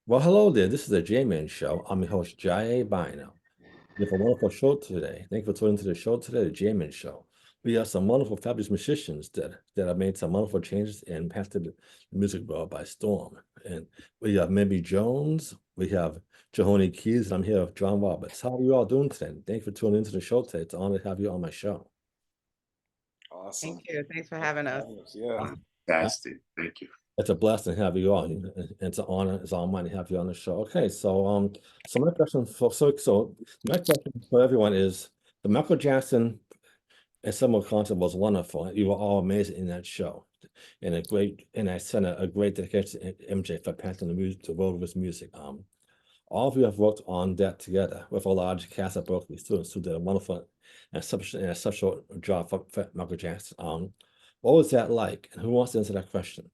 Well, hello there. This is the Jayman Show. I'm your host, Jaiye Bynoe. We have a wonderful show today. Thank you for tuning to the show today, the Jayman Show. We have some wonderful, fabulous musicians that have made some wonderful changes and passed the music world by storm. And we have Mimi Jones, we have Jhony Keys, and I'm here with John Roberts. How are you all doing today? Thank you for tuning into the show today. It's an honor to have you on my show. Thank Awesome. you. Thanks for Thanks having for us. having us. Yeah. Fantastic. Thank you. It's a blessing to have you on. And it's an honor, it's all mine to have you on the show. Okay, so my question my question for everyone is the Michael Jackson Ensemble concert was wonderful. You were all amazing in that show. And I sent a great dedication to MJ for passing the music the world with his music. All of you have worked on that together with a large cast of Berklee students who did a wonderful and exceptional job for Michael Jackson. What was that like? And who wants to answer that question?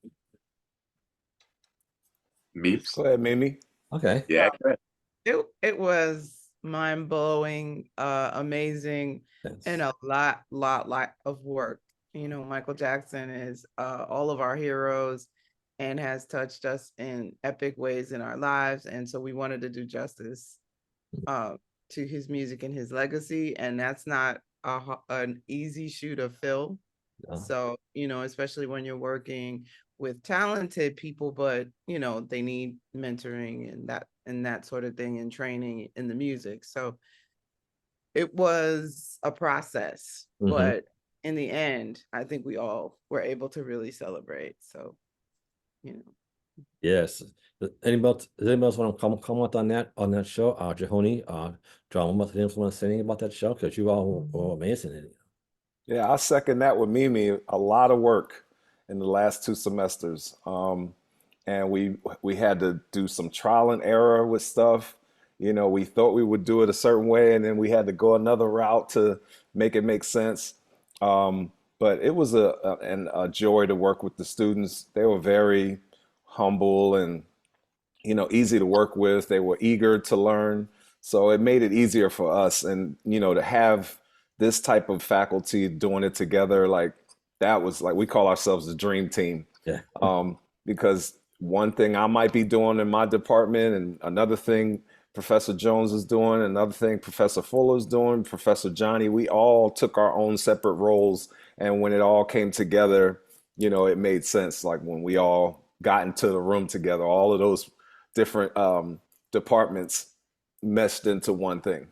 Meeps? Go ahead, Mimi. Okay. Yeah. It was mind-blowing, amazing, and Yes. a lot of work. You know, Michael Jackson is all of our heroes and has touched us in epic ways in our lives. And so we wanted to do justice uh, to his music and his legacy. And that's not an easy shoe to fill. Uh, So, you know, especially when you're working with talented people, but you know, they need mentoring and that sort of thing and training in the music. So it was a process, mhm. but in the end, I think we all were able to really celebrate. So, you know. Yes. Does anybody else want to comment on that show? Jahoni, John, what anyone want to say anything about that show? Because you all were amazing in it. Yeah, I second that with Mimi. A lot of work in the last 2 semesters. And we had to do some trial and error with stuff. You know, we thought we would do it a certain way, and then we had to go another route to make it make sense. But it was a joy to work with the students. They were very humble and easy to work with. They were eager to learn. So it made it easier for us. And, to have this type of faculty doing it together, like that was like, we call ourselves the dream team. Yeah. Because one thing I might be doing in my department and another thing Professor Jones is doing, another thing Professor Fuller's doing, Professor Jhony, we all took our own separate roles. And when it all came together, it made sense. Like when we all got into the room together, all of those different departments meshed into one thing.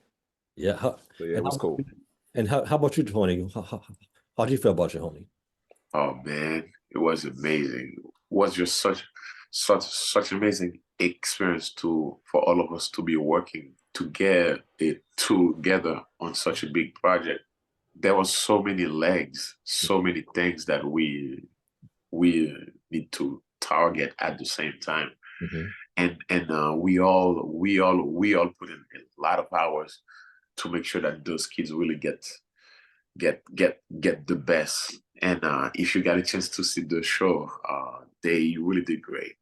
Yeah. So yeah, it And was cool. how about you, Tony? How do you feel about Jahoni? Oh man, it was amazing. It was just such amazing experience to for all of us to be working together on such a big project. There was so many legs, so many things that we need to target at the same time. Mhm. And we all put in a lot of hours to make sure that those kids really get the best. And if you got a chance to see the show, they really did great.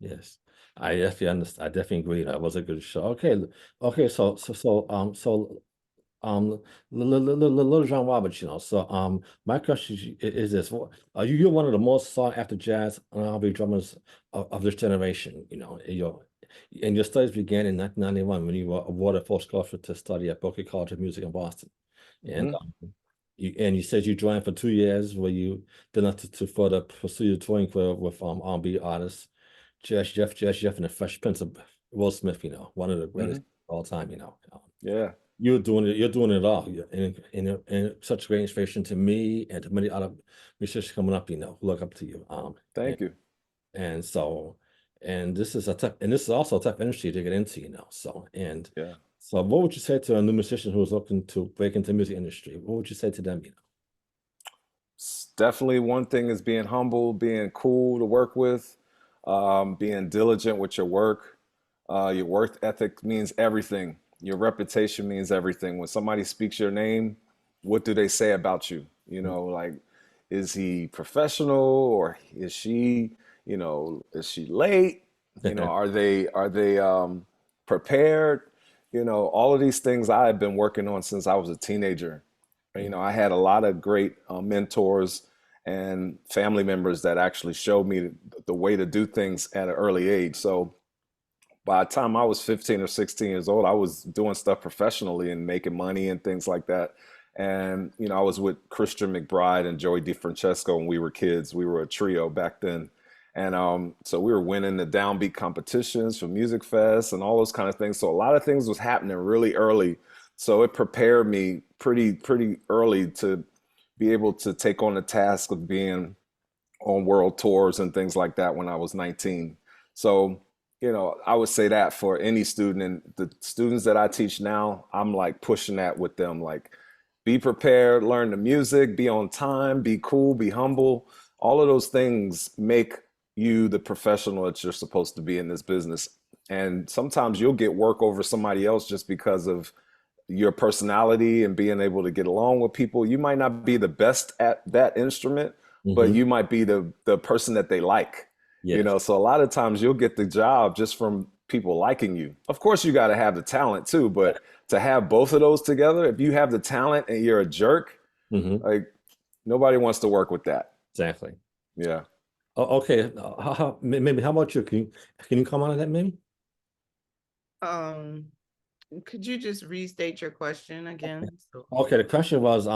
Yes, I definitely understand. I definitely agree. That was a good show. Okay. Um, Lil John Roberts, my question is this: you're one of the most sought after jazz R&B drummers of this generation. And your studies began in 1991 when you were awarded full scholarship to study at Berklee College of Music in Boston. And Hmm. you said you joined for 2 years where you did not to further pursue your touring career with R&B artists, Jazz Jeff, and the Fresh Prince of Will Smith. One of the greatest Hmm. of all time. Yeah. You're doing it all. And such great inspiration to me and to many other musicians coming up. Who look up to you. And, Thank you. and so, and this is also a tough industry to get into. Yeah. So what would you say to a new musician who's looking to break into the music industry? What would you say to them? Definitely one thing is being humble, being cool to work with, being diligent with your work. Your work ethic means everything. Your reputation means everything. When somebody speaks your name, what do they say about you? Like, is he professional or is she late? Are they prepared? All of these things I have been working on since I was a teenager. I had a lot of great mentors and family members that actually showed me the way to do things at an early age. So by the time I was 15 or 16 years old, I was doing stuff professionally and making money and things like that. And, you know, I was with Christian McBride and Joey DeFrancesco when we were kids. We were a trio back then. And so we were winning the downbeat competitions for Music Fest and all those kind of things. So a lot of things was happening really early. So it prepared me pretty early to be able to take on the task of being on world tours and things like that when I was 19. So, you know, I would say that for any student, and the students that I teach now, I'm like pushing that with them, like be prepared, learn the music, be on time, be cool, be humble. All of those things make you the professional that you're supposed to be in this business. And sometimes you'll get work over somebody else just because of your personality and being able to get along with people. You might not be the best at that instrument, but Mhm. you might be the person that they like. You Yes, know, so a lot of times you'll get the job just from people liking you. Of course, you got to have the talent too, but to have both of those together, if you have the talent and you're a jerk, hmm like nobody wants to work with that. exactly. Yeah. Okay, maybe how about you? Can you comment on that, maybe? Could you just restate your question again? So, Okay, the question was,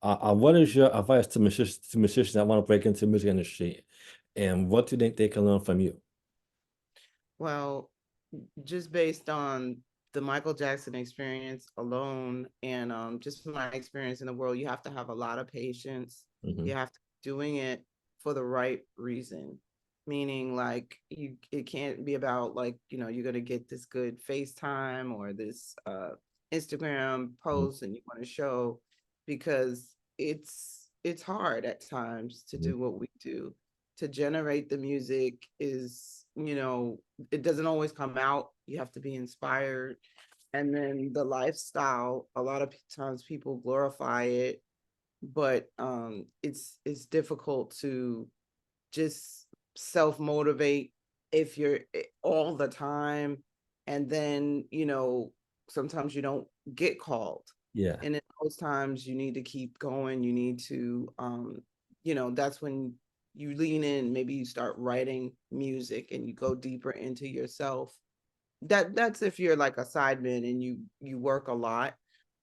what is your advice to musicians that want to break into the music industry, and what do you think they can learn from you? well, just based on the Michael Jackson experience alone and just from my experience in the world, you have to have a lot of patience. hmm You have to be doing it for the right reason. Meaning like it can't be about like, you know, you're gonna get this good FaceTime or this Instagram post and you want to show because it's hard at times to do what we do. To generate the music is, you know, it doesn't always come out. You have to be inspired. And then the lifestyle, a lot of times people glorify it, but it's difficult to just self-motivate if you're all the time. And then, you know, sometimes you don't get called. Yeah, And in those times you need to keep going. You need to you know, that's when you lean in, maybe you start writing music and you go deeper into yourself. That's if you're like a sideman and you work a lot.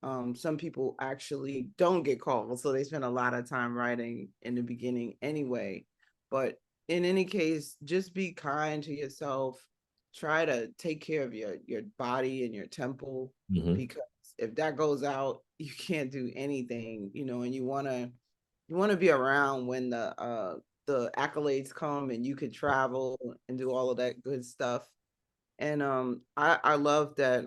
Some people actually don't get called, so they spend a lot of time writing in the beginning anyway. But in any case, just be kind to yourself. Try to take care of your body and your temple, hmm because if that goes out, you can't do anything, you know. And you want to be around when the accolades come and you can travel and do all of that good stuff. And I love that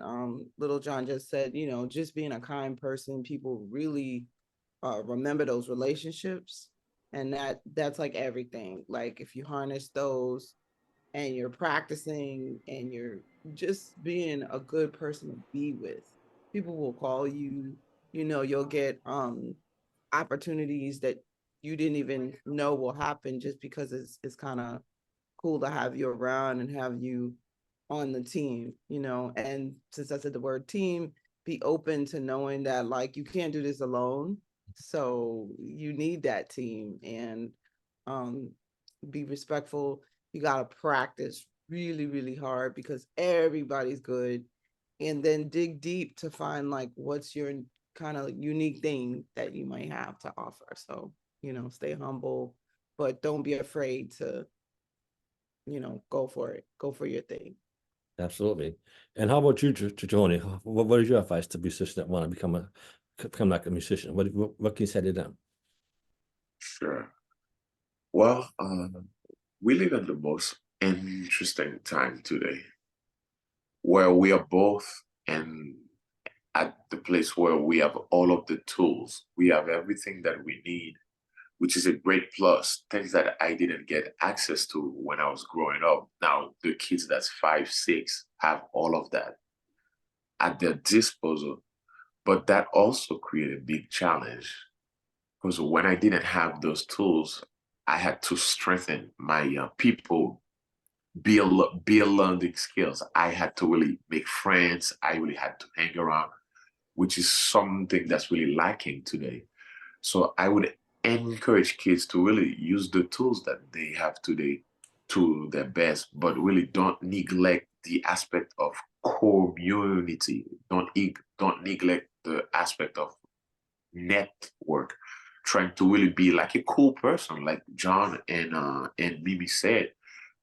Little John just said, you know, just being a kind person, people really remember those relationships. And that's like everything. Like if you harness those and you're practicing and you're just being a good person to be with, people will call you, you know, you'll get opportunities that you didn't even know will happen just because it's kind of cool to have you around and have you on the team, you know. And since I said the word team, be open to knowing that like you can't do this alone. So you need that team. And um be respectful. You gotta practice really, really hard because everybody's good. And then dig deep to find like what's your kind of unique thing that you might have to offer. So, you know, stay humble, but don't be afraid to, you know, go for it. Go for your thing. absolutely. And how about you, Jhony? What is your advice to musicians that want to become like a musician? What can you say to them? Sure. Well, we live in the most interesting time today where we are both in at the place where we have all of the tools. We have everything that we need, which is a great plus. Things that I didn't get access to when I was growing up. Now the kids that's 5, 6 have all of that at their disposal. But that also created a big challenge because when I didn't have those tools, I had to strengthen my people, build learning skills. I had to really make friends. I really had to hang around, which is something that's really lacking today. So I would encourage kids to really use the tools that they have today to their best, but really don't neglect the aspect of community. Don't neglect the aspect of network. Trying to really be like a cool person, like John and Mimi said.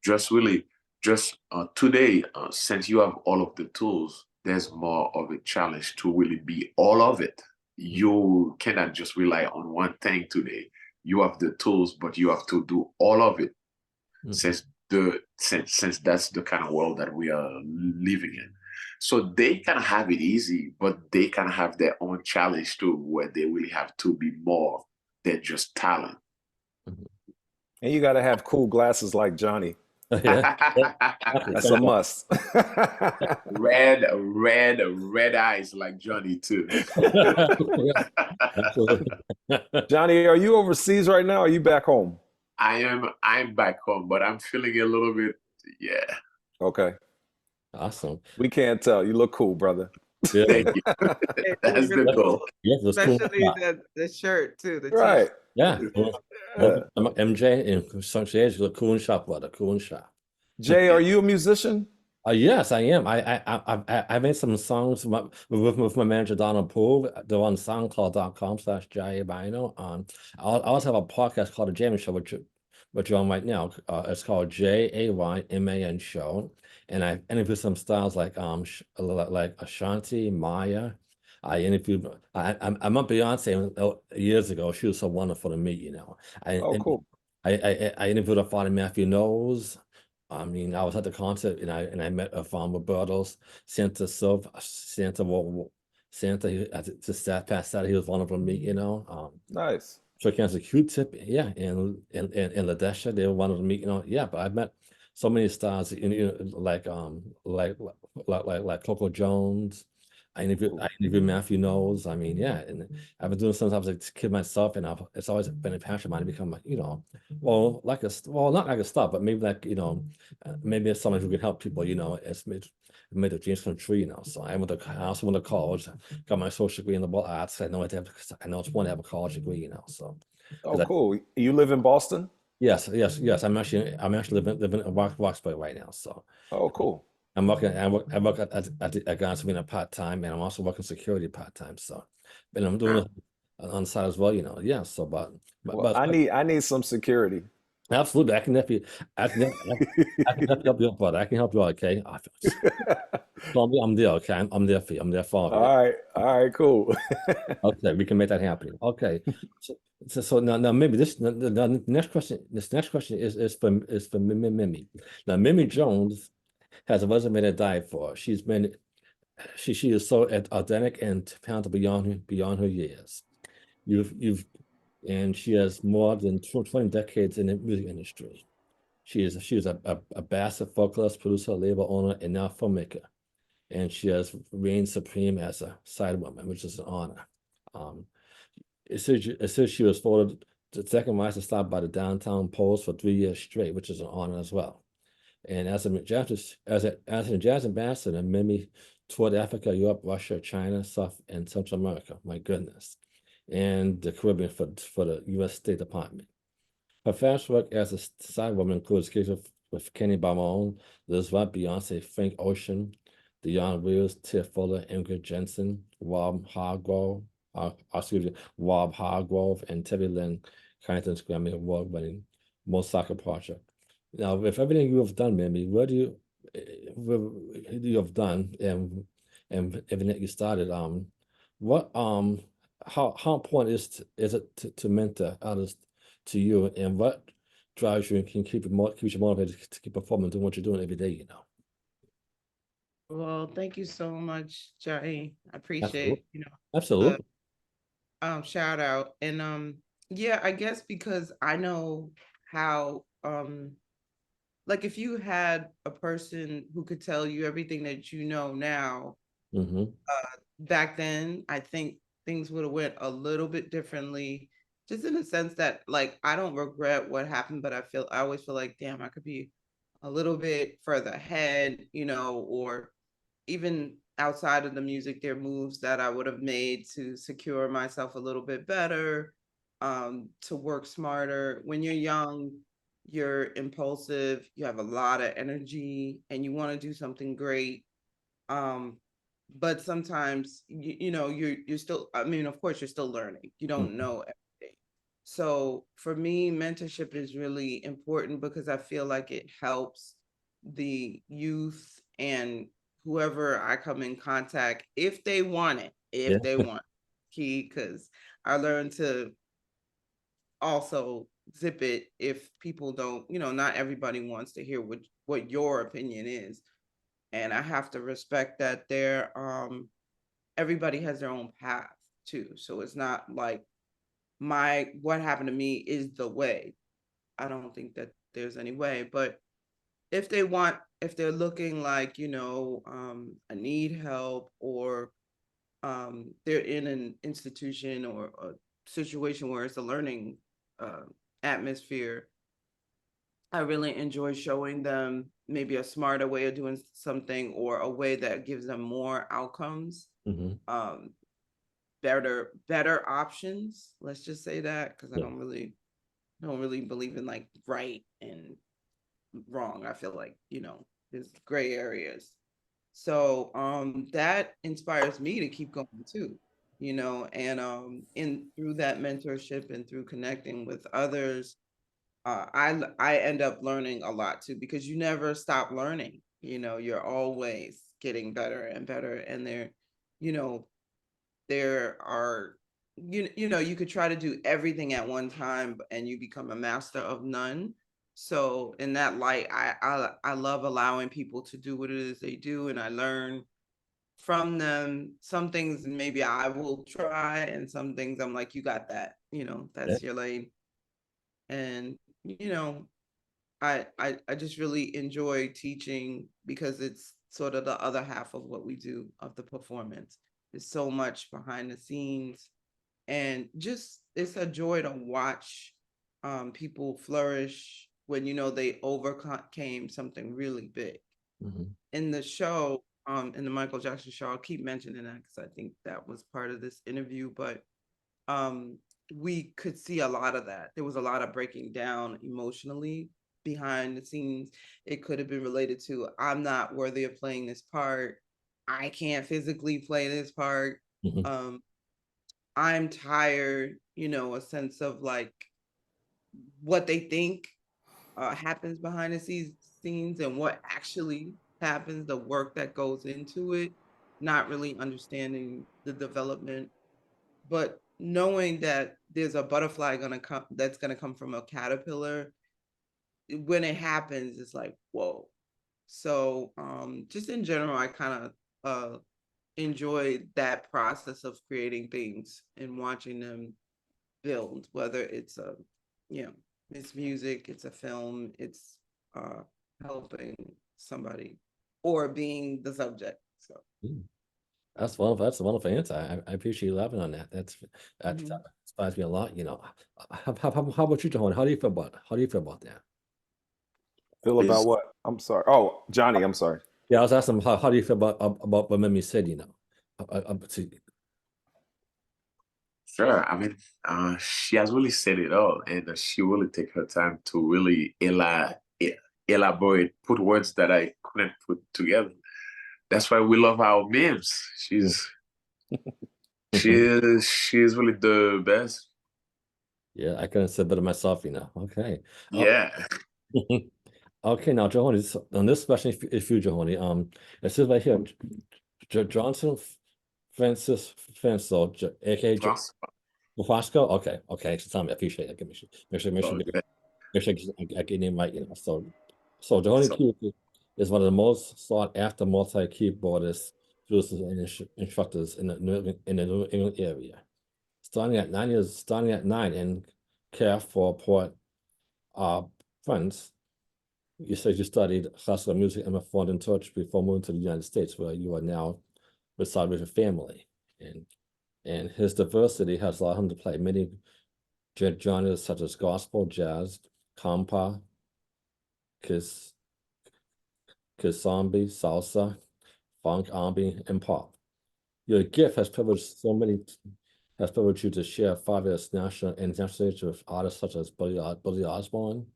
Just really, just today, since you have all of the tools, there's more of a challenge to really be all of it. You cannot just rely on one thing today. You have the tools, but you have to do all of it. Since that's the kind of world that we are living in. So they kind of have it easy, but they kind of have their own challenge too, where they really have to be more than just talent. And you got to have cool glasses like Johnny. Yeah. That's a must. red eyes like Johnny too. Johnny, are you overseas right now? Or are you back home? I'm back home, but I'm feeling a little bit, yeah. Okay. Awesome. We can't tell. You look cool, brother. Yeah. Thank you. That's the goal. Yeah, that's cool. Especially the shirt too. The Right. Yeah. MJ and Sanchez look cool and sharp, brother. Cool and sharp. Jay, are you a musician? Yes, I am. I made some songs with my manager Donald Poole. They're on SoundCloud.com/Jaiye Bynoe. I also have a podcast called the Jayman Show, which you're on right now. It's called Jayman Show, and I interview some stars like Ashanti, Maya. I interviewed. I met Beyonce years ago. She was so wonderful to meet. Oh, cool. I interviewed her father Matthew Knowles. I mean, I was at the concert and I met Roberto's Santa Silva, Santa. Just sat past that. He was wonderful to meet. Nice. Shook hands with Q-Tip, yeah, and Ladesha, they were wonderful to meet. Yeah, but I met so many stars, like Coco Jones. I interviewed Matthew Knowles. I mean, yeah, and I've been doing sometimes like kid myself, and it's always been a passion of mine to become, not like a star, but maybe maybe it's someone who can help people. It's made the dreams come true. So I also went to college, got my social degree in liberal arts. I know it's one to have a college degree. So. Oh, cool. You live in Boston? Yes. I'm actually living in Roxbury right now. So. Oh, cool. I work at God's Arena part-time, and I'm also working security part-time. So, and I'm doing it on the side as well, Yeah. So, but I need some security. Absolutely, I can help you. I can help you, brother. I can help you out, okay? I'm there, okay? I'm there for you. I'm there for you. All right, cool. Okay, we can make that happen. Okay. So now maybe the next question. This next question is for Mimi. Now Mimi Jones has a resume to die for. She is so authentic and talented beyond her years. And she has more than 20 decades in the music industry. She is a bastard vocalist, producer, label owner, and now filmmaker. And she has reigned supreme as a side woman, which is an honor. It says she was voted the second rising star by the Downtown Post for 3 years straight, which is an honor as well. And as a jazz ambassador, Mimi toured Africa, Europe, Russia, China, South and Central America. My goodness, and the Caribbean for the U.S. State Department. Her past work as a side woman includes gigs with Kenny Barone, Liz Watt, Beyonce, Frank Ocean, Dionne Wills, Tiff Fuller, Ingrid Jensen, Rob Hargrove, and Terry Lynn Carrington's Grammy Award-winning Most Soccer Project. Now, with everything you have done, Mimi, what you have done and everything that you started, how important is it to mentor others to you, and what drives you and can keeps you motivated to keep performing, doing what you're doing every day, Well, thank you so much, Jai. I appreciate, Absolutely. Shout out. And yeah, I guess because I know how like if you had a person who could tell you everything that you know now, back then, I think things would have went a little bit differently, just in the sense that like I don't regret what happened, but I always feel like, damn, I could be a little bit further ahead, or even outside of the music, there are moves that I would have made to secure myself a little bit better, to work smarter. When you're young, you're impulsive, you have a lot of energy, and you want to do something great. But sometimes you know you're still, I mean, of course you're still learning. You don't know everything. So for me, mentorship is really important because I feel like it helps the youth and whoever I come in contact, if they want it, Yeah. if they want key, because I learned to also zip it if people don't, you know, not everybody wants to hear what your opinion is. And I have to respect that everybody has their own path too. So it's not like what happened to me is the way. I don't think that there's any way, but if they're looking like, you know, I need help, or they're in an institution or a situation where it's a learning uh, atmosphere, I really enjoy showing them maybe a smarter way of doing something, or a way that gives them more outcomes, Mhm. better options. Let's just say that, because I Yeah. don't really believe in like right and wrong. I feel like, you know, there's gray areas. So that inspires me to keep going too, you know, and in through that mentorship and through connecting with others, I end up learning a lot too, because you never stop learning. You know, you're always getting better and better, and you know, there are you know, you could try to do everything at one time and you become a master of none. So in that light, I love allowing people to do what it is they do, and I learn from them. Some things maybe I will try, and some things I'm like, you got that, you know, Yeah. that's your lane. And you know, I just really enjoy teaching, because it's sort of the other half of what we do, of the performance. There's so much behind the scenes, and just it's a joy to watch people flourish when, you know, they overcame something really big. Mhm. In the show, in the Michael Jackson show, I'll keep mentioning that because I think that was part of this interview, but um we could see a lot of that. There was a lot of breaking down emotionally behind the scenes. It could have been related to, I'm not worthy of playing this part, I can't physically play this part, Mhm. um I'm tired, you know, a sense of like what they think happens behind the scenes and what actually happens, the work that goes into it, not really understanding the development, but knowing that there's a butterfly gonna come that's gonna come from a caterpillar. When it happens, it's like, whoa. So just in general, I kind of enjoy that process of creating things and watching them build, whether it's a, you know, it's music, it's a film, it's uh helping somebody, or being the subject. So Mm. That's a wonderful answer. I appreciate you laughing on that. That mhm. inspires me a lot. You know, how about you, John? How do you feel about that? Feel about Is what? I'm sorry. Oh, Johnny, I'm sorry. Yeah, I was asking how do you feel about what Mimi said? You know, sure. I mean, she has really said it all, and she really take her time to really elaborate, put words that I couldn't put together. That's why we love our memes. She's really the best. yeah, I couldn't say better myself. You know. Okay. Yeah. Okay, now, Jhony, on this question is for you, Jhony. It says right here, Johnson Francis Fensel, aka Trust. Wasco. Okay, so tell me, I appreciate it. Okay. Make sure I get name right. You know, so Jhony So Keys is one of the most sought after multi-keyboardists, producers, and instructors in the New England area. Starting at 9 in Care for Port, France. You said you studied classical music and performed in Turkey before moving to the United States, where you are now reside with your family. And his diversity has allowed him to play many genres such as gospel, jazz, compa, kiss, kizombi, salsa, funk, R&B, and pop. Your gift has privileged you to share 5 years national and international stage with artists such as Billy Osborne,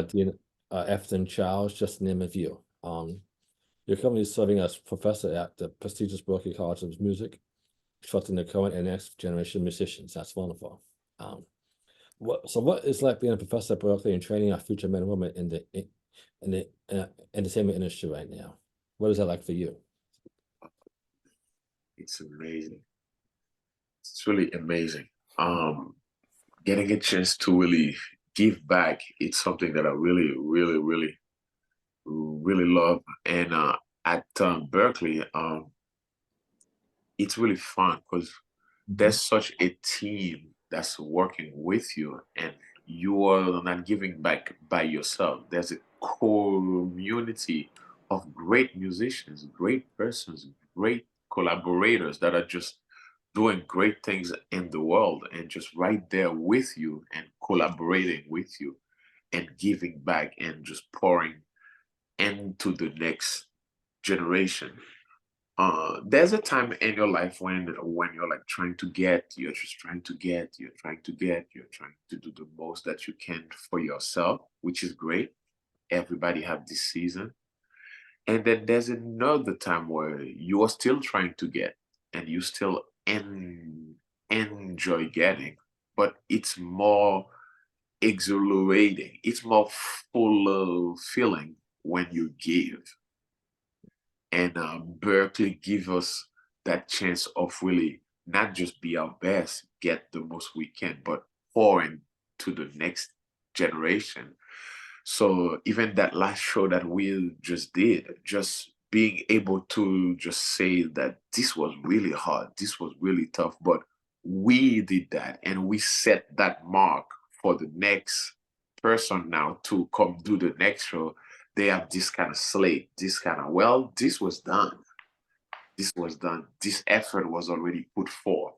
Dean Efton Childs, just to name a few. You're currently serving as professor at the prestigious Berklee College of Music, instructing the current and next generation musicians. That's wonderful. What is like being a professor at Berklee and training our future men and women in the entertainment industry right now? What is that like for you? It's amazing. It's really amazing. Getting a chance to really give back, it's something that I really, really, really, really love. And at Berklee, it's really fun because there's such a team that's working with you, and you are not giving back by yourself. There's a community of great musicians, great persons, great collaborators that are just doing great things in the world and just right there with you and collaborating with you and giving back and just pouring into the next generation. There's a time in your life when you're like trying to get, you're just trying to get, you're trying to get, you're trying to do the most that you can for yourself, which is great. Everybody have this season. And then there's another time where you are still trying to get and you still enjoy getting, but it's more exhilarating. It's more full of feeling when you give. And Berklee give us that chance of really not just be our best, get the most we can, but pour into the next generation. So even that last show that we just did, just being able to just say that this was really hard, this was really tough, but we did that and we set that mark for the next person now to come do the next show. They have this kind of slate, this kind of, well, this was done. This was done. This effort was already put forth.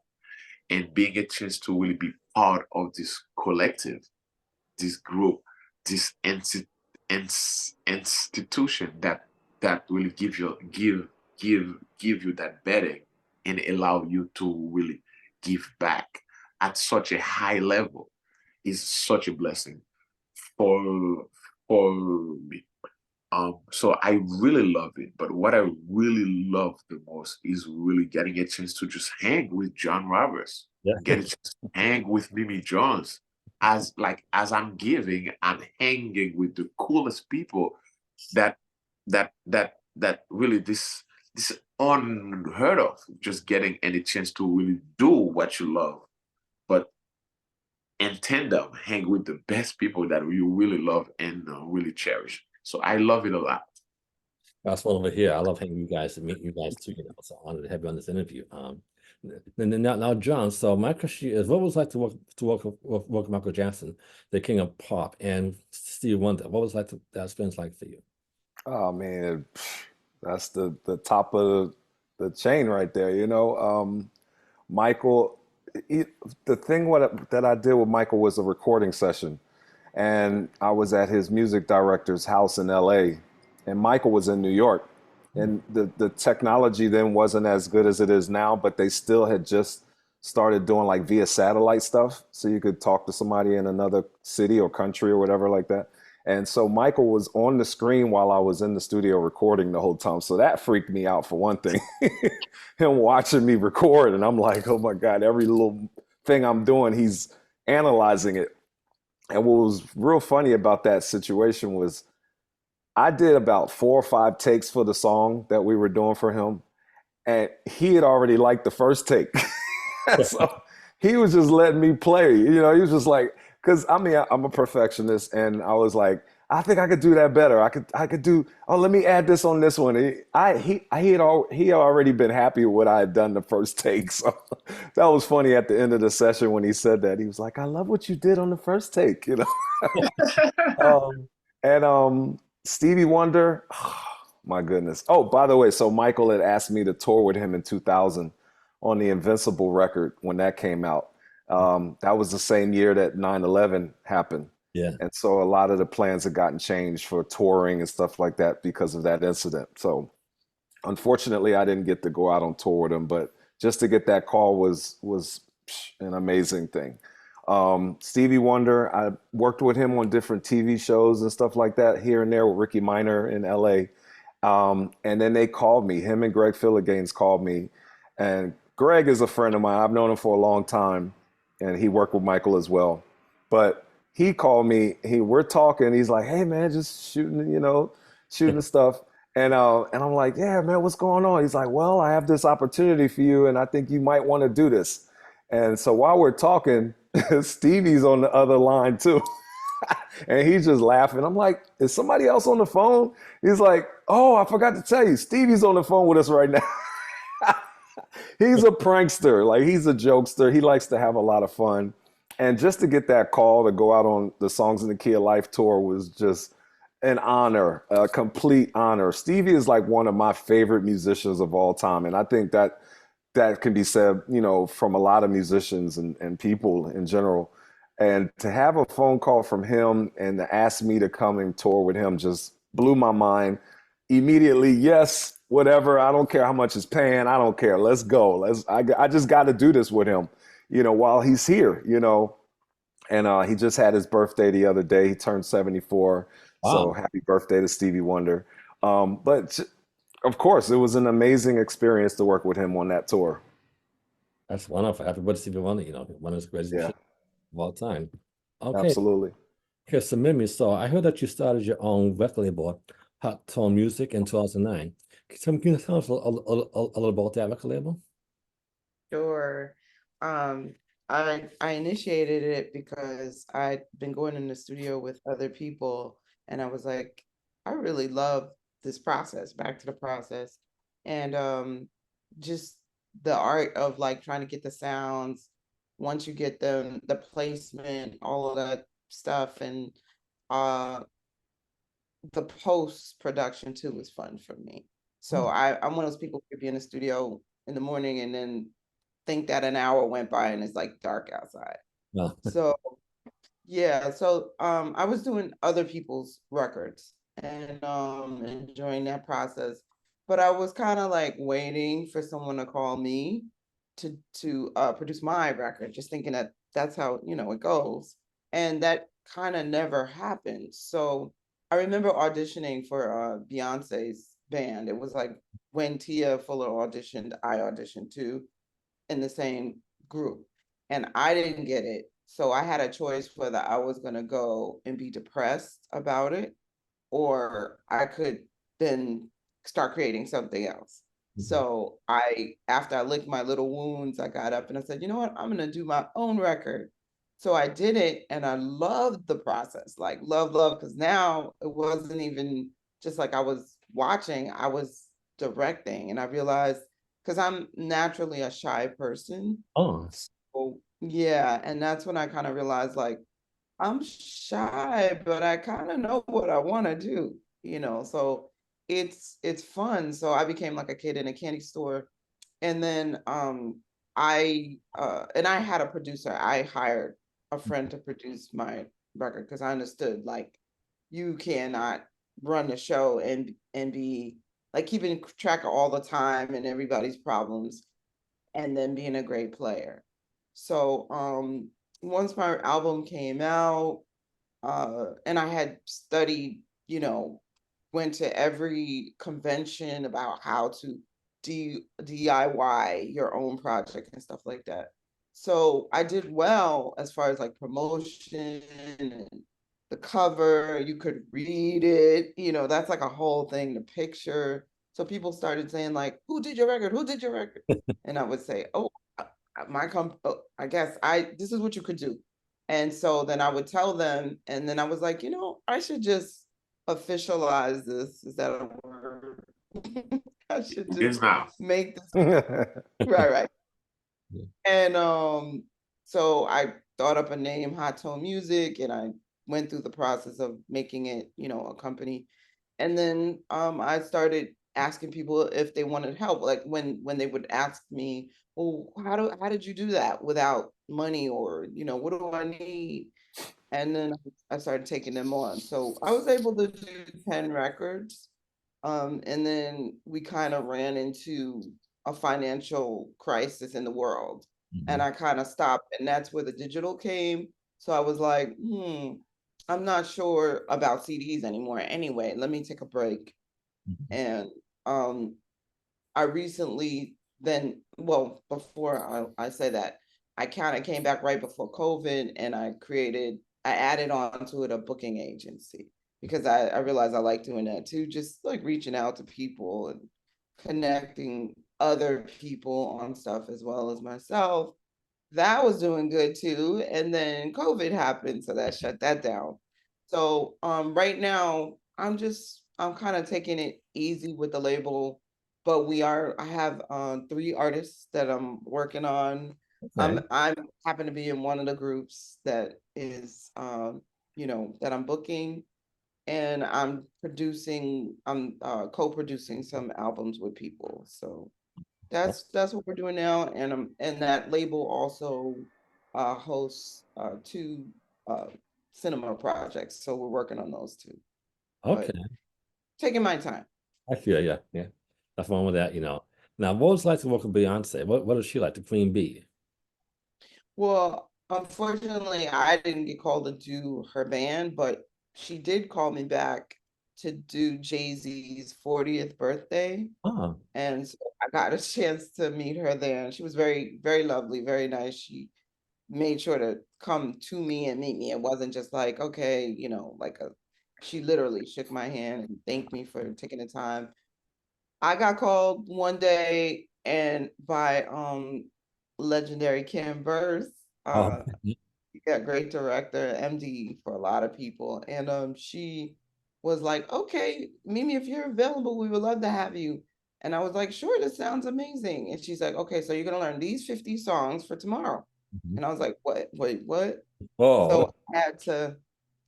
And being a chance to really be part of this collective, this group, this institution that really give you that bedding and allow you to really give back at such a high level is such a blessing for me. So I really love it, but what I really love the most is really getting a chance to just hang with John Roberts, Yeah. get a chance to hang with Mimi Jones. As I'm giving, I'm hanging with the coolest people that really this unheard of, just getting any chance to really do what you love, but in tandem, hang with the best people that you really love and really cherish. So I love it a lot. That's one over here. I love hanging you guys and meeting you guys too. It's an honor to have you on this interview. Now, John. So my question is, what was it like to work with Michael Jackson, the king of pop, and Stevie Wonder? What was that experience like for you? Oh man, that's the top of the chain right there. Michael. The thing that I did with Michael was a recording session, and I was at his music director's house in LA, and Michael was in New York, and the technology then wasn't as good as it is now, but they still had just started doing like via satellite stuff, so you could talk to somebody in another city or country or whatever like that. And so Michael was on the screen while I was in the studio recording the whole time. So that freaked me out for one thing. Him watching me record, and I'm like, oh my God, every little thing I'm doing, he's analyzing it. And what was real funny about that situation was I did about 4 or 5 takes for the song that we were doing for him. And he had already liked the first take. So he was just letting me play. He was just like, because I'm a perfectionist, and I was like, I think I could do that better. I could do. Oh, let me add this on this one. He had already been happy with what I had done the first take. So that was funny at the end of the session when he said that. He was like, I love what you did on the first take. And Stevie Wonder, oh, my goodness. Oh, by the way, so Michael had asked me to tour with him in 2000 on the Invincible record when that came out. That was the same year that 9/11 happened. Yeah. And so a lot of the plans had gotten changed for touring and stuff like that because of that incident. So unfortunately, I didn't get to go out on tour with him, but just to get that call was an amazing thing. Stevie Wonder, I worked with him on different TV shows and stuff like that here and there with Ricky Minor in LA. And then they called me, him and Greg Philligaines called me. And Greg is a friend of mine. I've known him for a long time, and he worked with Michael as well. But he called me, we're talking, he's like, hey man, just shooting, shooting stuff. And I'm like, yeah, man, what's going on? He's like, well, I have this opportunity for you, and I think you might want to do this. And so while we're talking, Stevie's on the other line too. And he's just laughing. I'm like, is somebody else on the phone? He's like, oh, I forgot to tell you, Stevie's on the phone with us right now. He's a prankster. Like, he's a jokester. He likes to have a lot of fun. And just to get that call to go out on the Songs in the Key of Life tour was just an honor, a complete honor. Stevie is like one of my favorite musicians of all time. And I think that can be said, from a lot of musicians and people in general. And to have a phone call from him and to ask me to come and tour with him just blew my mind. Immediately, yes, whatever. I don't care how much it's paying. I don't care. Let's go. I just got to do this with him, while he's here, And he just had his birthday the other day. He turned 74. Wow. So happy birthday to Stevie Wonder. But of course, it was an amazing experience to work with him on that tour. That's wonderful. Happy birthday, Stevie Wonder, one of the greatest Yeah, musicians of all time. Okay, absolutely. here's some memories. So I heard that you started your own record label, Hot Tone Music, in 2009. Can you tell us a little about that record label? Sure. I initiated it because I'd been going in the studio with other people, and I was like, I really love this process, back to the process, and just the art of like trying to get the sounds. Once you get them, the placement, all of that stuff, and uh the post production too was fun for me. So I'm one of those people who could be in the studio in the morning and then think that an hour went by and it's like dark outside. No. So yeah, so I was doing other people's records and enjoying that process. But I was kind of like waiting for someone to call me to produce my record, just thinking that that's how, it goes. And that kind of never happened. So I remember auditioning for Beyonce's band. It was like when Tia Fuller auditioned, I auditioned too in the same group, and I didn't get it. So I had a choice whether I was going to go and be depressed about it, or I could then start creating something else. So after I licked my little wounds, I got up and I said, you know what, I'm going to do my own record. So I did it, and I loved the process, like love, because now it wasn't even just like I was watching, I was directing, and I realized, because I'm naturally a shy person. Oh, So yeah, and that's when I kind of realized, like, I'm shy, but I kind of know what I want to do, so it's fun. So I became like a kid in a candy store. And then I had a producer. I hired a friend to produce my record because I understood, like, you cannot run the show and be like keeping track of all the time and everybody's problems and then being a great player. So once my album came out, and I had studied, went to every convention about how to DIY your own project and stuff like that. So I did well as far as like promotion and the cover. You could read it, that's like a whole thing, the picture. So people started saying like, who did your record? Who did your record? And I would say, oh, I guess this is what you could do. And so then I would tell them, and then I was like, I should just officialize this. Is that a word? I should It is just now. make this right. Yeah. And so I thought up a name, Hot Tone Music, and I went through the process of making it, a company. And then I started asking people if they wanted help. Like when they would ask me, well, how did you do that without money, or what do I need? And then I started taking them on. So I was able to do 10 records. And then we kind of ran into a financial crisis in the world. and I kind of stopped, and that's where the digital came. So I was like, I'm not sure about CDs anymore. Anyway, let me take a break. Mhm. And I recently then, well, before I say that, I kind of came back right before COVID, and I added on to it a booking agency because I realized I like doing that too, just like reaching out to people and connecting other people on stuff as well as myself. That was doing good too. And then COVID happened, so that shut that down. So right now I'm kind of taking it easy with the label, but I have 3 artists that I'm working on. Okay. I happen to be in one of the groups that is that I'm booking, and I'm co-producing some albums with people. So that's what we're doing now, and that label also hosts 2 uh, cinema projects, so we're working on those too. Okay. But taking my time. I feel yeah, yeah. Nothing wrong with that, you know. Now, what was it like to work with Beyonce? What is she like, the queen bee? Well, unfortunately, I didn't get called to do her band, but she did call me back to do Jay-Z's 40th birthday. Ah, And so I got a chance to meet her there. And she was very, very lovely, very nice. She made sure to come to me and meet me. It wasn't just like, okay, she literally shook my hand and thanked me for taking the time. I got called one day and by legendary Kim Burse. oh, Yeah, great director, MD for a lot of people. And she was like, okay, Mimi, if you're available, we would love to have you. And I was like, sure, this sounds amazing. And she's like, okay, so you're gonna learn these 50 songs for tomorrow. mhm. And I was like, what? Wait, what? Oh, So I had to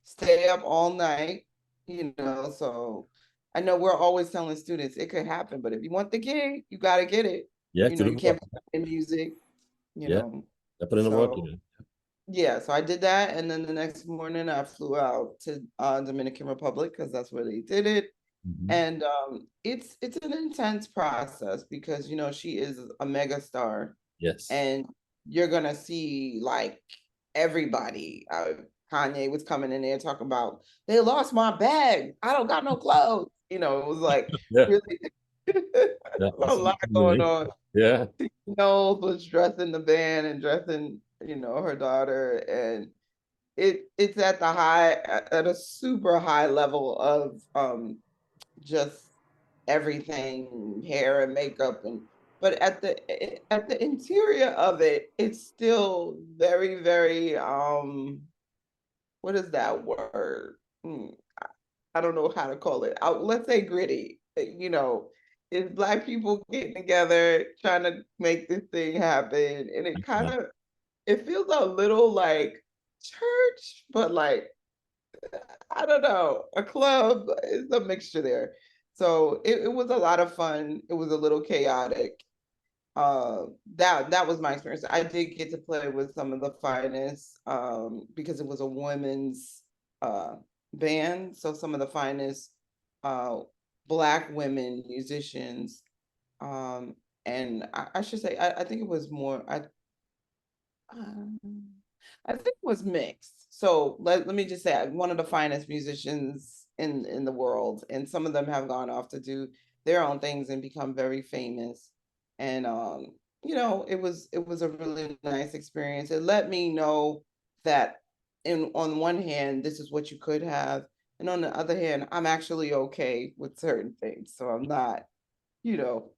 stay up all night, so I know we're always telling students it could happen, but if you want the gig, you gotta get it. yeah, to the You work. can't play music, you Yeah, know. I put in the work, you So know. yeah, so I did that, and then the next morning I flew out to Dominican Republic because that's where they did it. Mhm. And it's an intense process because she is a mega star, Yes. and you're gonna see like everybody. Kanye was coming in there talking about they lost my bag. I don't got no clothes. It was like Yeah, really yeah, a that's lot going me. on. Yeah. Knowles was dressing the band and dressing, her daughter, and it's at at a super high level of just everything, hair and makeup, but at the interior of it, it's still very, very what is that word? Hmm, I don't know how to call it. Let's say gritty. It's Black people getting together trying to make this thing happen, and it feels a little like church, but like I don't know, a club. It's a mixture there. So it was a lot of fun. It was a little chaotic. That was my experience. I did get to play with some of the finest because it was a women's uh, band. So some of the finest uh, Black women musicians. Um, and I should say, I think it was more, um, I think it was mixed. So let me just say, one of the finest musicians in the world, and some of them have gone off to do their own things and become very famous. And it was a really nice experience. It let me know that on one hand, this is what you could have, and on the other hand, I'm actually okay with certain things. So I'm not, you know,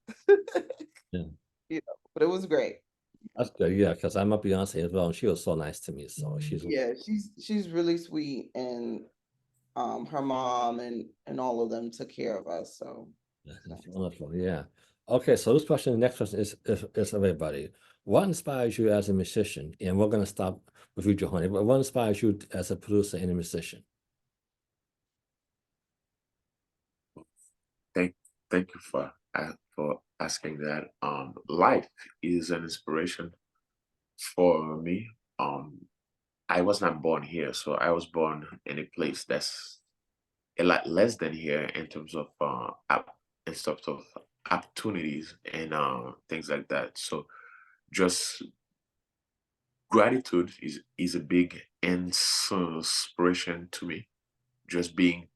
Yeah. but it was great. That's good. Yeah, because I'm a Beyonce as well, and she was so nice to me. So she's Yeah, she's really sweet, and her mom and all of them took care of us. So it's that's nice. wonderful. Yeah. Okay, so the next question is of everybody. What inspires you as a musician? And we're gonna stop with you, Jhony, but what inspires you as a producer and a musician? Thank thank you for asking that. Life is an inspiration for me. I was not born here, so I was born in a place that's a lot less than here in terms of in terms of opportunities and things like that. So just gratitude is a big inspiration to me. Just being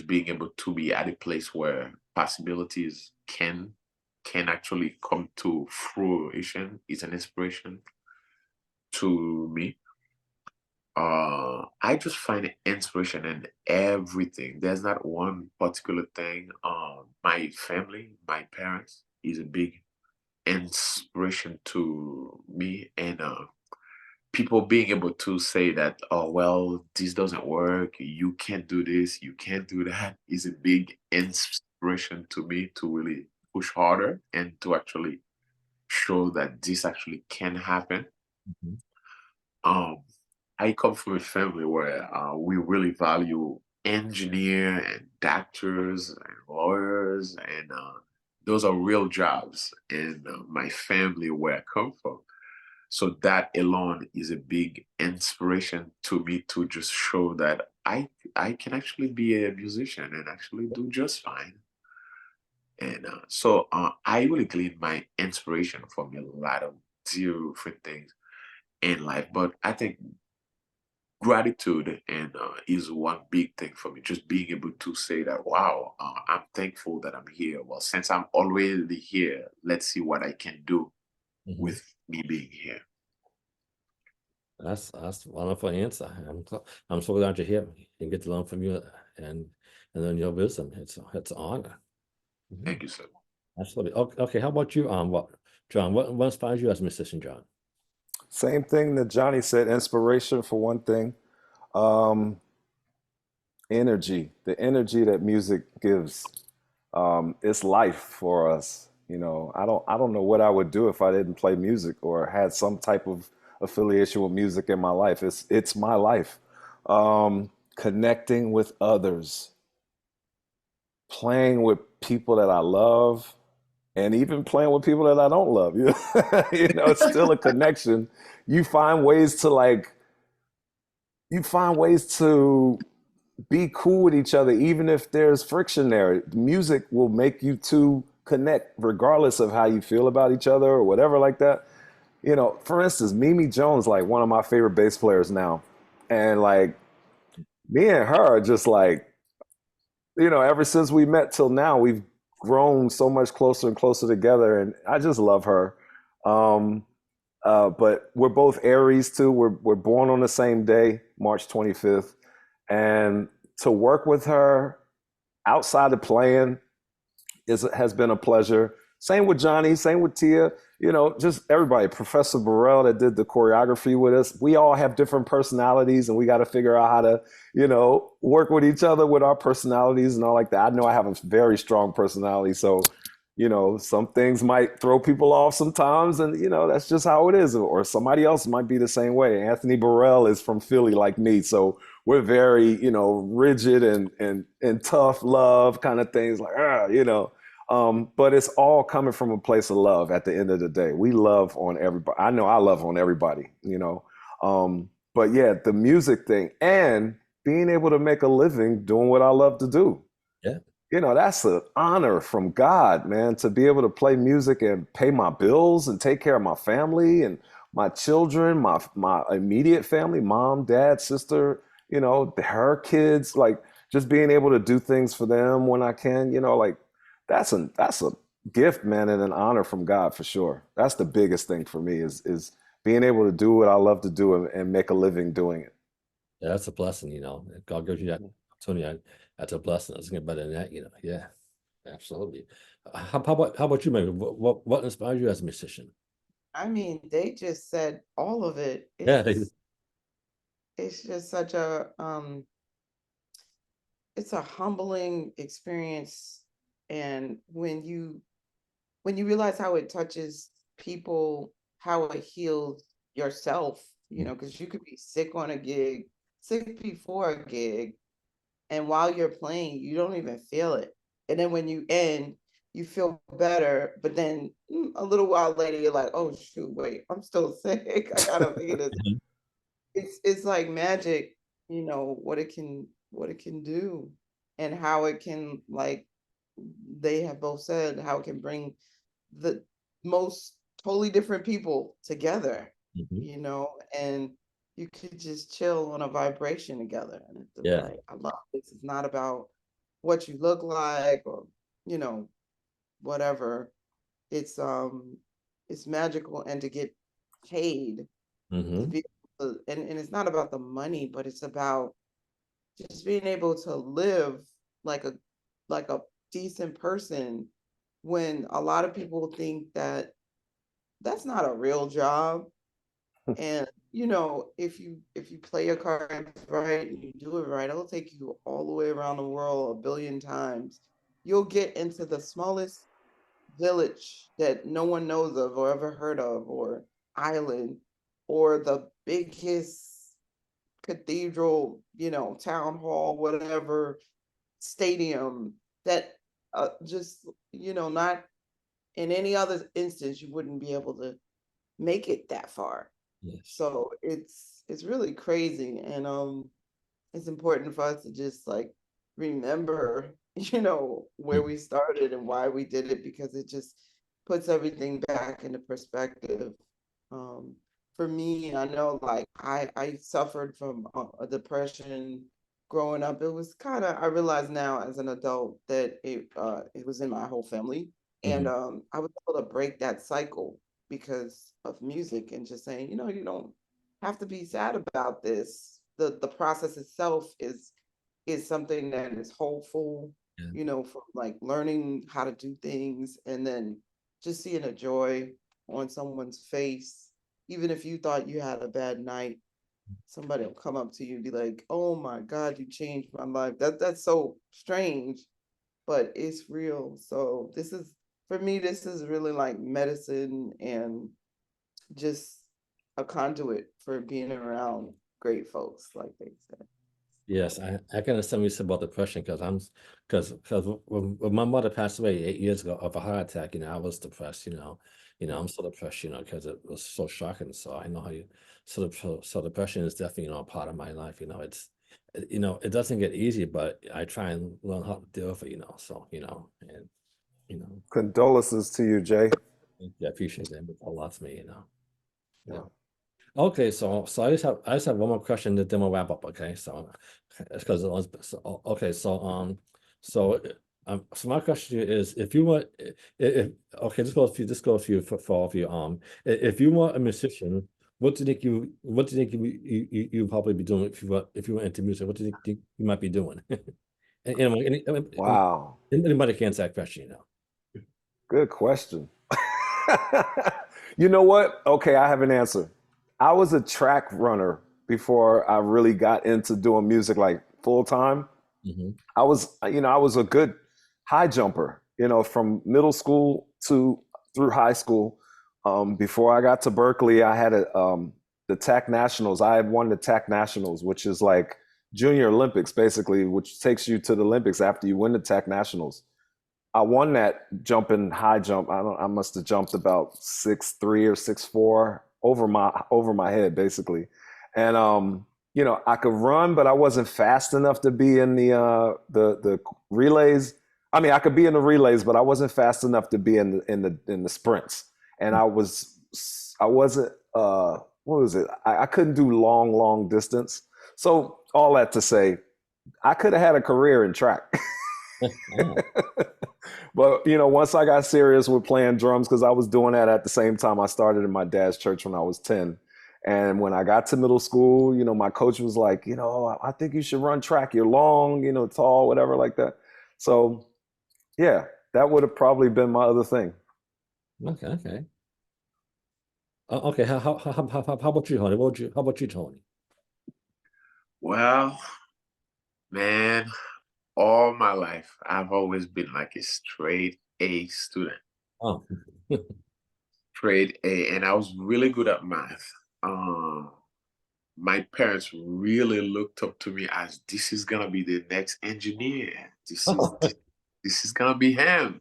able to be at a place where possibilities can actually come to fruition is an inspiration to me. I just find inspiration in everything. There's not one particular thing. My family, my parents is a big inspiration to me, and people being able to say that, oh well, this doesn't work, you can't do this, you can't do that, is a big inspiration to me to really push harder and to actually show that this actually can happen. Mhm. Um, I come from a family where we really value engineer and doctors and lawyers, and those are real jobs in my family where I come from. So that alone is a big inspiration to me to just show that I can actually be a musician and actually do just fine. And I really glean my inspiration from a lot of different things in life. But I think gratitude and is one big thing for me. Just being able to say that, wow, I'm thankful that I'm here. Well, since I'm already here, let's see what I can do Mhm. with me being here. That's a wonderful answer. I'm so glad you're here and get to learn from you and then your wisdom. It's an honor. Mhm. Thank you, sir. Absolutely. Okay, how about you? John, what inspires you as a musician, John? Same thing that Johnny said, inspiration for one thing. Um, Energy, the energy that music gives. It's life for us. You know, I don't know what I would do if I didn't play music or had some type of affiliation with music in my life. It's my life. Connecting with others, playing with people that I love, and even playing with people that I don't love. You know, it's still a connection. You find ways to be cool with each other, even if there's friction there. Music will make you two connect, regardless of how you feel about each other or whatever like that. You know, for instance, Mimi Jones, like one of my favorite bass players now, and like me and her are just like, you know, ever since we met till now, we've grown so much closer and closer together, and I just love her. Um, but we're both Aries too. We're born on the same day, March 25th, and to work with her outside of playing has been a pleasure. Same with Johnny, same with Tia, you know, just everybody. Professor Burrell that did the choreography with us. We all have different personalities and we got to figure out how to, you know, work with each other with our personalities and all like that. I know I have a very strong personality, so you know, some things might throw people off sometimes, and you know, that's just how it is. Or somebody else might be the same way. Anthony Burrell is from Philly like me, so we're very, you know, rigid and tough love kind of things, like you know. But it's all coming from a place of love at the end of the day. We love on everybody. I know I love on everybody, you know. But yeah, the music thing and being able to make a living doing what I love to do. Yeah. You know, that's an honor from God, man, to be able to play music and pay my bills and take care of my family and my children, my immediate family, mom, dad, sister, you know, her kids, like just being able to do things for them when I can, you know, like that's a gift, man, and an honor from God for sure. That's the biggest thing for me is being able to do what I love to do and make a living doing it. Yeah, that's a blessing, you know. God gives you that opportunity. That's a blessing. It's getting better than that, you know. Yeah, absolutely. How about you, maybe? What inspires you as a musician? I mean, they just said all of it. Yeah, It's just such a it's a humbling experience. And when you realize how it touches people, how it heals yourself, you know, because you could be sick on a gig, sick before a gig, and while you're playing, you don't even feel it. And then when you end, you feel better, but then a little while later, you're like, oh shoot, wait, I'm still sick. I gotta figure this. Mhm. It's like magic, you know, what it can do and how it can, like they have both said, how it can bring the most totally different people together. Mhm. you know, and you could just chill on a vibration together. And it's Yeah. like, I love this. It's not about what you look like or, you know, whatever. It's magical, and to get paid to Hmm. be and it's not about the money, but it's about just being able to live like a decent person, when a lot of people think that that's not a real job. And you know, if you play your cards right and you do it right, it'll take you all the way around the world 1 billion times. You'll get into the smallest village that no one knows of or ever heard of, or island, or the biggest cathedral, you know, town hall, whatever, stadium, that just, you know, not in any other instance you wouldn't be able to make it that far. Yes. So it's really crazy, and it's important for us to just like remember, you know, where we started and why we did it, because it just puts everything back into perspective. Um, for me, I know like I suffered from a depression growing up. It was kind of, I realize now as an adult that it was in my whole family, and Mhm. I was able to break that cycle because of music, and just saying, you know, you don't have to be sad about this. The process itself is something that is hopeful, Yeah. you know, from like learning how to do things, and then just seeing a joy on someone's face. Even if you thought you had a bad night, somebody will come up to you and be like, "Oh my God, you changed my life." That's so strange, but it's real. So this is, for me, this is really like medicine, and just a conduit for being around great folks, like they said. Yes, I can understand what you said about depression, because because when my mother passed away 8 years ago of a heart attack, I was depressed, I'm still depressed, because it was so shocking. So I know how you so depression is definitely, a part of my life. It doesn't get easy, but I try and learn how to deal with it, so and you know Condolences to you, Jay. I appreciate that a lot to me. Yeah. Yeah. Okay, so I just have one more question, then we'll wrap up. Okay, so because okay, so my question to you is, if you want, if okay, this goes for you for all of you. If you were a musician, what do you think you probably be doing if you were into music? What do you think you might be doing? Wow. Anybody can answer that question. Good question. You know what? Okay, I have an answer. I was a track runner before I really got into doing music like full time. Hmm. I was a good high jumper, from middle school to through high school. Before I got to Berklee, I had the TAC Nationals. I had won the TAC Nationals, which is like Junior Olympics, basically, which takes you to the Olympics after you win the TAC Nationals. I won that jumping high jump. I must have jumped about 6'3" or 6'4" over my head, basically. And I could run, but I wasn't fast enough to be in the relays. I mean, I could be in the relays, but I wasn't fast enough to be in the sprints. And I wasn't what was it? I couldn't do long distance. So all that to say, I could have had a career in track. Oh, But once I got serious with playing drums, because I was doing that at the same time I started in my dad's church when I was 10. And when I got to middle school, my coach was like, I think you should run track. You're long, tall, whatever like that. So yeah, that would have probably been my other thing. okay. Okay, how about you, Honey? How about you, Tony? Well, man, all my life, I've always been like a straight A student, Oh, straight A, and I was really good at math. Um, my parents really looked up to me as this is gonna be the next engineer. This is gonna be him.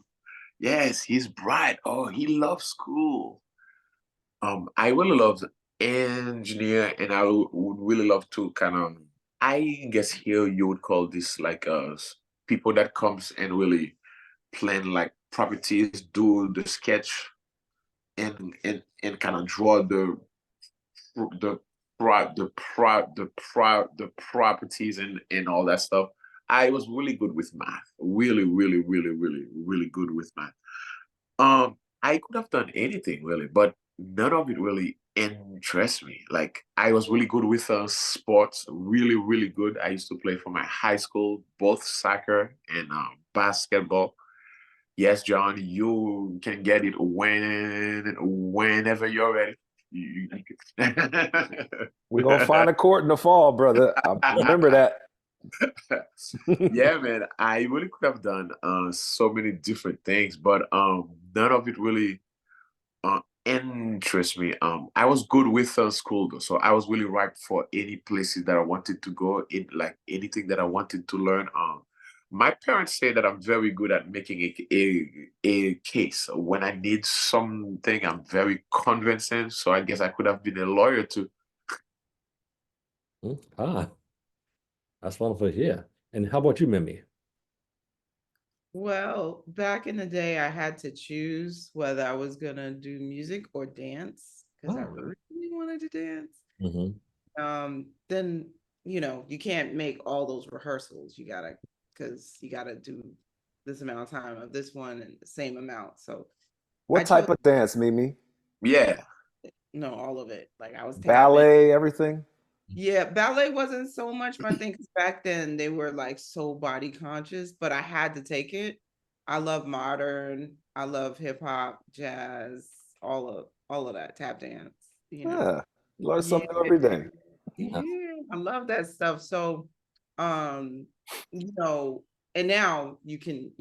Yes, he's bright. Oh, he loves school. I really love engineer, and I would really love to kind of, I guess here you would call this like people that comes and really plan like properties, do the sketch, and kind of draw the properties and all that stuff. I was really good with math. Really, really, really, really, really good with math. I could have done anything really, but none of it really interests me. Like I was really good with sports, really, really good. I used to play for my high school, both soccer and basketball. Yes, John, you can get it whenever you're ready. We're gonna find a court in the fall, brother. I remember that. Yeah, man, I really could have done so many different things, but none of it really interests me. I was good with school though, so I was really ripe for any places that I wanted to go in, like anything that I wanted to learn. My parents say that I'm very good at making a case. When I need something, I'm very convincing. So I guess I could have been a lawyer too. That's wonderful to hear. And how about you, Mimi? Well, back in the day, I had to choose whether I was gonna do music or dance because I Oh. really wanted to dance. Mm-hmm. Then you can't make all those rehearsals. Because you gotta do this amount of time of this one and the same amount. So What I type chose of dance, Mimi? Yeah. no all of it. Like I was tapping. Ballet, everything? Yeah, ballet wasn't so much my thing because back then they were like so body conscious, but I had to take it. I love modern, I love hip hop, jazz, all of that, tap dance, Yeah, learn Yeah, something new every day. yeah, I love that stuff. So, um, and now you can,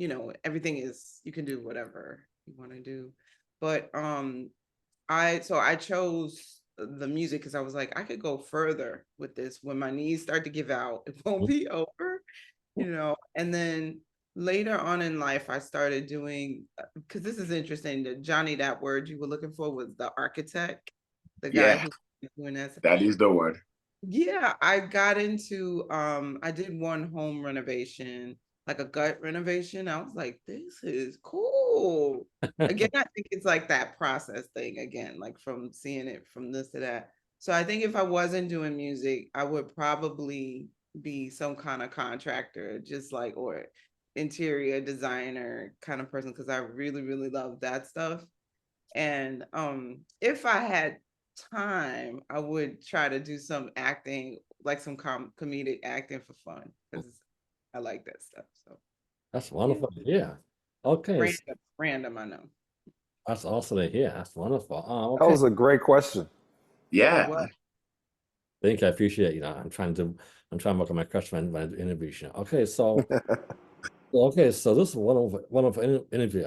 everything is you can do whatever you want to do. But I chose the music because I was like, I could go further with this. When my knees start to give out, it won't be over, And then later on in life, I started doing because this is interesting. The Johnny, that word you were looking for was the architect, the guy Yeah, who was doing that. that is the word. Yeah, I got into I did one home renovation, like a gut renovation. I was like, this is cool. Again, I think it's like that process thing again, like from seeing it from this to that. So I think if I wasn't doing music, I would probably be some kind of contractor, just like or interior designer kind of person because I really, really love that stuff. And if I had time, I would try to do some acting, like some comedic acting for fun, because I like that stuff. So That's yeah, wonderful to hear. Okay, random, I know. that's awesome to hear. That's wonderful. That Okay. was a great question. Yeah. What? Thank you. I appreciate it. I'm trying to work on my question when I do interviews. Okay, so so this is one of interview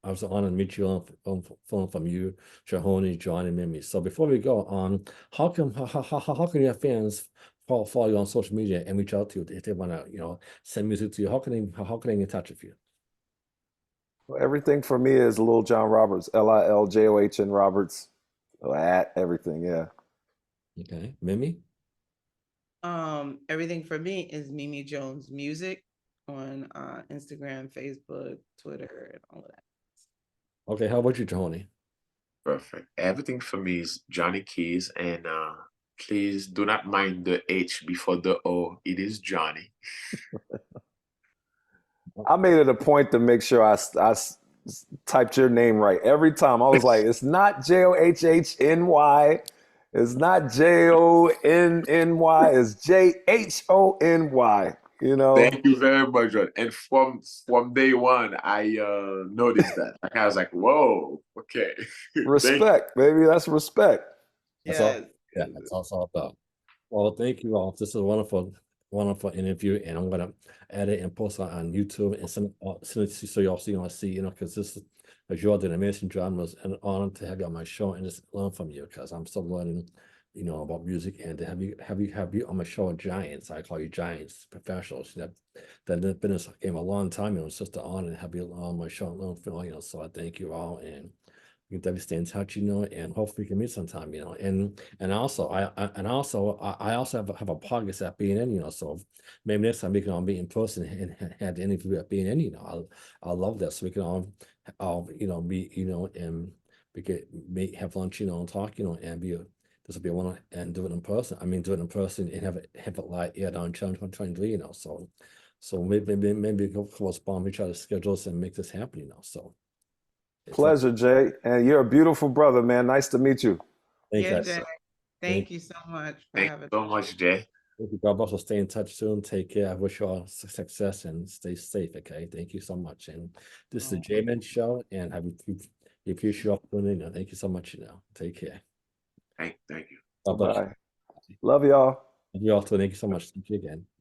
I was honored to meet you on phone from you, Jhony, John, and Mimi. So before we go on, how can your fans follow you on social media and reach out to you if they want to send music to you? How can they get in touch with you? Well, everything for me is Lil John Roberts, LILJOHN Roberts, at everything. Yeah. Okay, Mimi. Everything for me is Mimi Jones Music on Instagram, Facebook, Twitter, and all of that. Okay, how about you, Jhony? Perfect. Everything for me is Jhony Keys, and please do not mind the H before the O. It is Johnny. I made it a point to make sure I typed your name right every time. I was like, it's not JOHHNY. It's not JONNY. It's JHONY. Thank you very much, John. And from day one, I noticed that. Like I was like, "Whoa, okay." Respect, baby. That's respect. That's all. Yes. Yeah, that's all about. Well, thank you all. This is a wonderful interview, and I'm gonna edit and post it on YouTube and send it so y'all see, because this is as you all did an amazing job. It was an honor to have you on my show and just learn from you because I'm still learning, about music and to have you on my show, Giants. I call you Giants professionals. That have been in this game a long time. It's just an honor to have you on my show and learn from you. So I thank you all and. You can definitely stay in touch, and hopefully we can meet sometime, and also I also have a podcast at BNN, so maybe next time we can all meet in person and have the interview at BNN, I love that, so we can all meet, and we could have lunch, and talk, and be this will be one and do it in person. I mean, do it in person and have it like aired on Channel 23, so maybe go correspond with each other's schedules and make this happen, so. Pleasure, Jay. And you're a beautiful brother, man. Nice to meet you. Thank Yeah, you. Jay, thank you so much for Thank you having so much, Jay. Thank you. God bless. We'll stay in touch soon. Take care. I wish you all success and stay safe. Okay. Thank you so much. And this is the Jayman Show, and I appreciate your opportunity. Thank you so much. Take care. Thank you. God bless. Bye. Love y'all. You all too. Thank you so much. Thank you again.